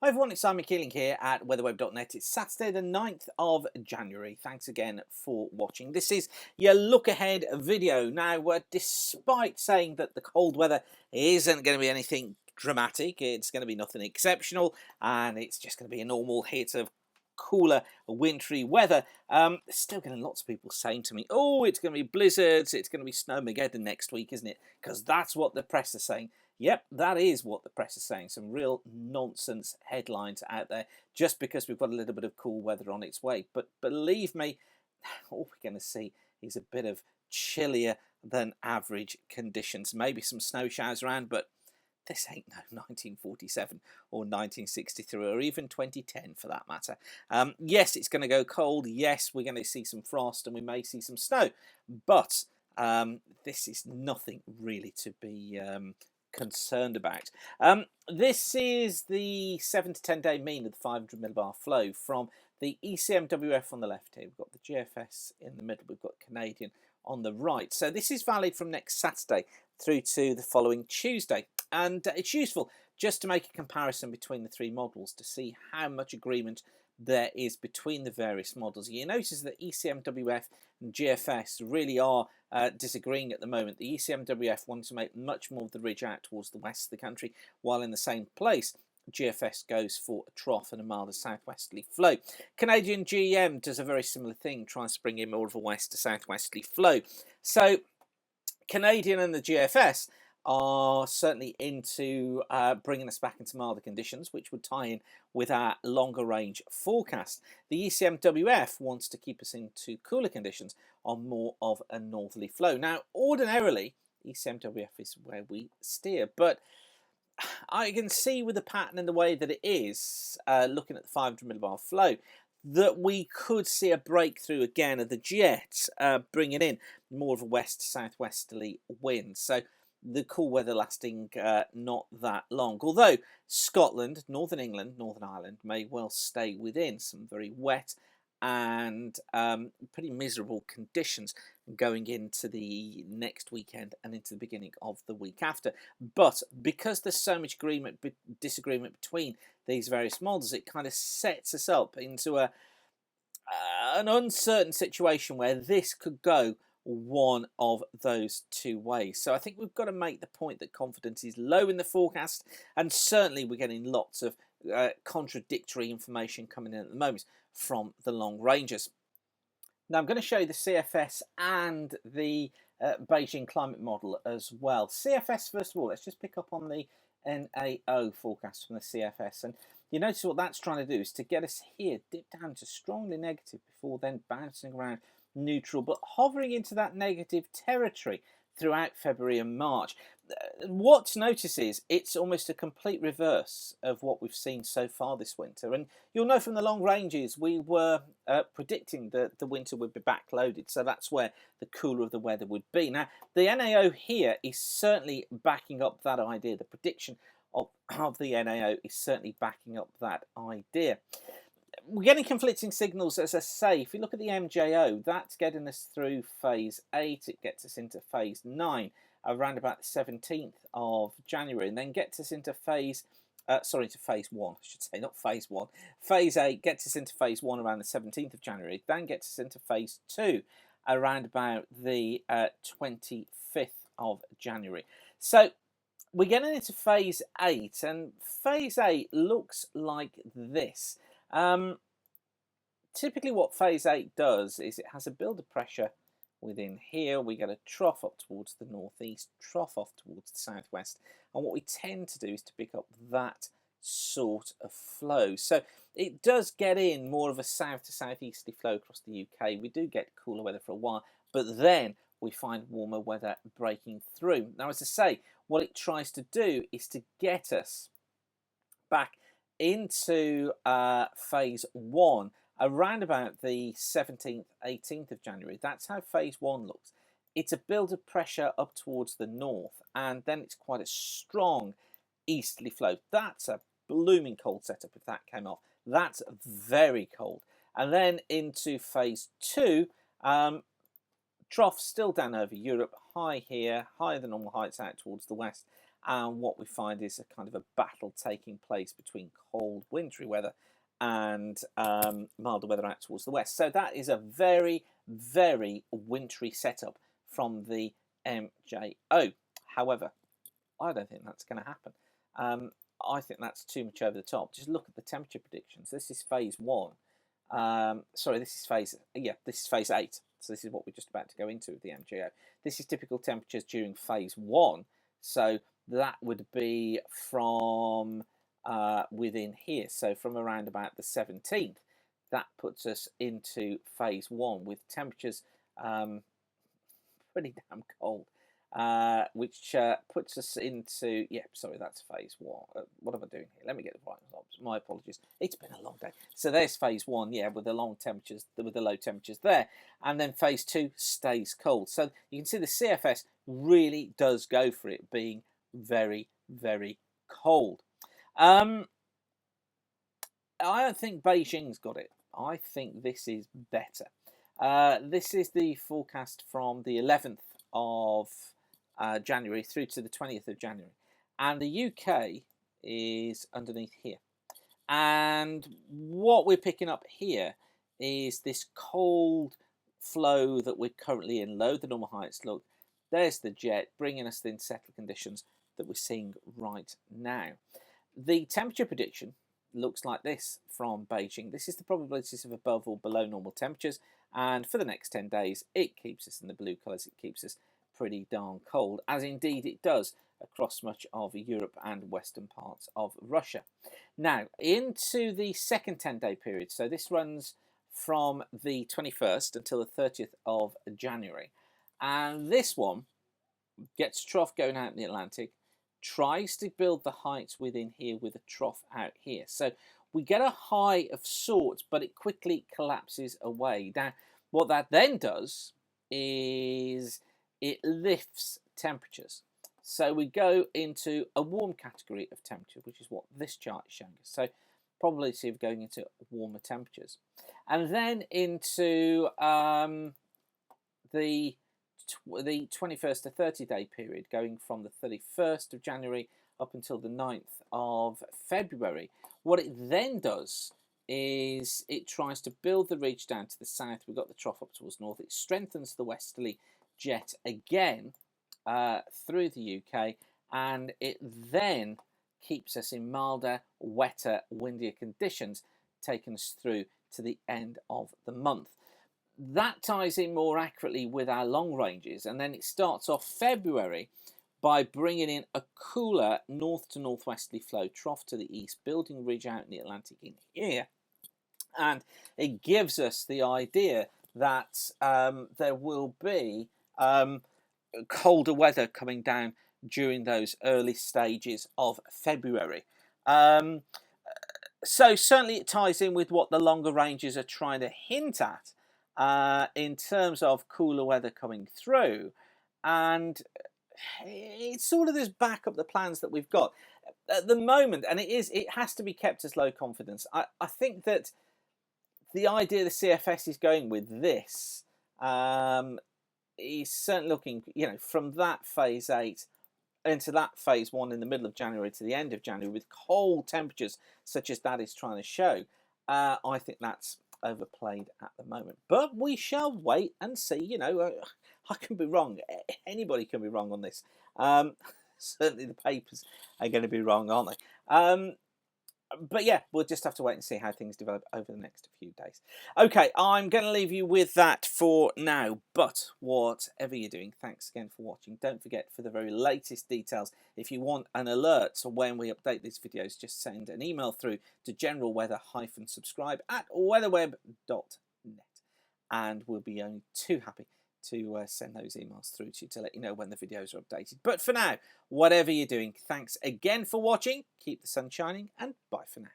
Hi everyone, it's Simon Keeling here at weatherweb.net. It's Saturday the 9th of January. Thanks again for watching. This is your look ahead video. Now, despite saying that the cold weather isn't going to be anything dramatic, it's going to be nothing exceptional, and it's just going to be a normal hit of cooler wintry weather, still getting lots of people saying to me, oh, it's going to be blizzards, it's going to be snowmageddon next week, isn't it? Because that's what the press is saying. Yep, that is what the press is saying. Some real nonsense headlines out there just because we've got a little bit of cool weather on its way. But believe me, all we're going to see is a bit of chillier than average conditions. Maybe some snow showers around, but this ain't no 1947 or 1963 or even 2010 for that matter. Yes, it's going to go cold. Yes, we're going to see some frost and we may see some snow. But this is nothing really to be concerned about. This is the 7 to 10 day mean of the 500 millibar flow from the ECMWF on the left here. We've got the GFS in the middle. We've got Canadian on the right. So this is valid from next Saturday through to the following Tuesday. And it's useful just to make a comparison between the three models to see how much agreement there is between the various models. You notice that ECMWF and GFS really are disagreeing at the moment. The ECMWF wants to make much more of the ridge out towards the west of the country, while in the same place GFS goes for a trough and a milder southwesterly flow. Canadian GEM does a very similar thing, tries to bring in more of a west to southwesterly flow. So Canadian and the GFS are certainly into bringing us back into milder conditions, which would tie in with our longer range forecast. The ECMWF wants to keep us into cooler conditions on more of a northerly flow. Now, ordinarily, ECMWF is where we steer, but I can see with the pattern and the way that it is, looking at the 500 millibar flow, that we could see a breakthrough again of the jet, bringing in more of a west southwesterly wind. So the cool weather lasting not that long. Although Scotland, Northern England, Northern Ireland may well stay within some very wet and pretty miserable conditions going into the next weekend and into the beginning of the week after. But because there's so much disagreement between these various models, it kind of sets us up into an uncertain situation where this could go one of those two ways. So I think we've got to make the point that confidence is low in the forecast, and certainly we're getting lots of contradictory information coming in at the moment from the long rangers. Now I'm going to show you the CFS and the Beijing climate model as well. CFS first of all, let's just pick up on the NAO forecast from the CFS, and you notice what that's trying to do is to get us here, dip down to strongly negative before then bouncing around neutral, but hovering into that negative territory throughout February and March. What to notice is it's almost a complete reverse of what we've seen so far this winter, and you'll know from the long ranges we were predicting that the winter would be backloaded, so that's where the cooler of the weather would be. Now the NAO here is certainly backing up that idea. The prediction of the NAO is certainly backing up that idea. We're getting conflicting signals, as I say. If you look at the MJO, that's getting us through phase 8. It gets us into phase 9 around about the 17th of January, and then gets us into phase 1, I should say, not phase 1. Phase 8 gets us into phase 1 around the 17th of January, then gets us into phase 2 around about the 25th of January. So we're getting into phase 8, and phase 8 looks like this. Typically what phase 8 does is it has a build of pressure within here. We get a trough up towards the northeast, trough off towards the southwest, and what we tend to do is to pick up that sort of flow. So it does get in more of a south to southeasterly flow across the UK. We do get cooler weather for a while, but then we find warmer weather breaking through. Now, as I say, what it tries to do is to get us back into phase 1 around about the 17th, 18th of January. That's how phase 1 looks. It's a build of pressure up towards the north, and then it's quite a strong easterly flow. That's a blooming cold setup if that came off. That's very cold. And then into phase 2, trough still down over Europe, high here, higher than normal heights out towards the west, and what we find is a kind of a battle taking place between cold, wintry weather and milder weather out towards the west. So that is a very, very wintry setup from the MJO. However, I don't think that's going to happen. I think that's too much over the top. Just look at the temperature predictions. This is phase 1. Sorry, this is phase 8. So this is what we're just about to go into with the MJO. This is typical temperatures during phase 1. So that would be from within here. So from around about the 17th, that puts us into phase 1 with temperatures pretty damn cold. Which puts us into, sorry, that's phase 1. What am I doing here? Let me get the right results. My apologies. It's been a long day. So there's phase 1, with the long temperatures, with the low temperatures there. And then phase 2 stays cold. So you can see the CFS really does go for it being very, very cold. I don't think Beijing's got it. I think this is better. This is the forecast from the 11th of January through to the 20th of January, and the UK is underneath here, and what we're picking up here is this cold flow that we're currently in low. The normal heights, look, there's the jet bringing us the settled conditions that we're seeing right now. The temperature prediction looks like this from Beijing. This is the probabilities of above or below normal temperatures, and for the next 10 days it keeps us in the blue colours. It keeps us pretty darn cold, as indeed it does across much of Europe and western parts of Russia. Now into the second 10-day period, so this runs from the 21st until the 30th of January, and this one gets trough going out in the Atlantic, tries to build the heights within here with a trough out here. So we get a high of sorts, but it quickly collapses away. Now what that then does is it lifts temperatures. So we go into a warm category of temperature, which is what this chart is showing us. So probability of going into warmer temperatures. And then into the 21st to 30-day period, going from the 31st of January up until the 9th of February. What it then does is it tries to build the ridge down to the south. We've got the trough up towards north. It strengthens the westerly jet again through the UK, and it then keeps us in milder, wetter, windier conditions, taking us through to the end of the month. That ties in more accurately with our long ranges, and then it starts off February by bringing in a cooler north to northwesterly flow, trough to the east, building ridge out in the Atlantic in here, and it gives us the idea that there will be colder weather coming down during those early stages of February. So certainly it ties in with what the longer ranges are trying to hint at in terms of cooler weather coming through, and it's sort of this back up the plans that we've got at the moment, and it has to be kept as low confidence. I think that the idea the CFS is going with this is certainly looking, from that phase 8 into that phase 1 in the middle of January to the end of January with cold temperatures such as that is trying to show. I think that's overplayed at the moment, but we shall wait and see. I can be wrong. Anybody can be wrong on this. Certainly the papers are going to be wrong, aren't they? But yeah, we'll just have to wait and see how things develop over the next few days. Okay, I'm going to leave you with that for now, but whatever you're doing, thanks again for watching. Don't forget, for the very latest details, if you want an alert when we update these videos, just send an email through to generalweather-subscribe at weatherweb.net, and we'll be only too happy to send those emails through to you to let you know when the videos are updated. But for now, whatever you're doing, thanks again for watching. Keep the sun shining, and bye for now.